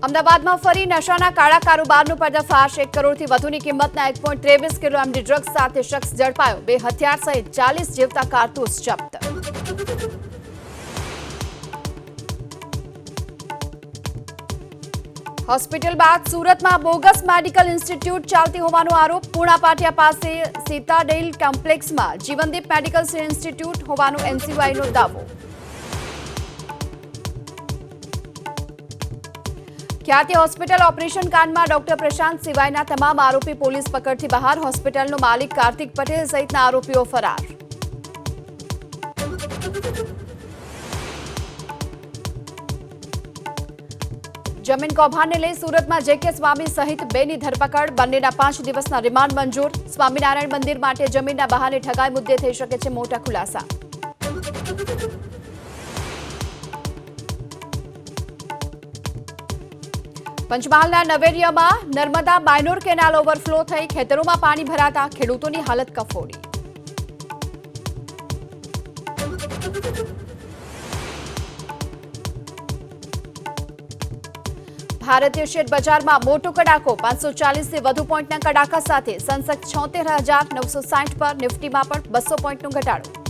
અમદાવાદમાં ફરી નશાના કાળા કારોબારનો પર્દાફાશ। 1 કરોડથી વધુની કિંમતના 1.23 કિલો એમડી ડ્રગ્સ સાથે શખ્સ ઝડપાયો। 2 હથિયાર સહિત 40 જીવતા કારતૂસ જપ્ત। હોસ્પિટલ બાદ સુરતમાં બોગસ મેડિકલ ઇન્સ્ટિટ્યૂટ ચાલતી હોવાનો આરોપ। પૂણા પાટિયા પાસે સીતાડેલ કોમ્પ્લેક્સમાં જીવનદીપ મેડિકલ ઇન્સ્ટિટ્યૂટ હોવાનો એનસીયુઆઈનો દાવો। ખ્યાતિ હોસ્પિટલ ઓપરેશન કાંડમાં ડોક્ટર પ્રશાંત સિવાયના તમામ આરોપી પોલીસ પકડથી બહાર। હોસ્પિટલનો માલિક કાર્તિક પટેલ સહિતના આરોપીઓ ફરાર। જમીન કૌભાંડને લઈ સુરતમાં જેકે સ્વામી સહિત 2ની ધરપકડ। બંનેના 5 દિવસના રિમાન્ડ મંજૂર। સ્વામિનારાયણ મંદિર માટે જમીનના બહાને ઠગાઈ મુદ્દે થઈ શકે છે મોટા ખુલાસા। પંચમહાલના નવેરિયામાં નર્મદા માઇનોર કેનાલ ઓવરફ્લો થઈ ખેતરોમાં પાણી ભરાતા ખેડૂતોની હાલત કફોડી। ભારતીય શેર બજારમાં મોટો કડાકો। 540થી વધુ પોઈન્ટના કડાકા સાથે સેન્સેક્સ 76,960 પર, નિફ્ટીમાં પણ 200 પોઈન્ટનો ઘટાડો।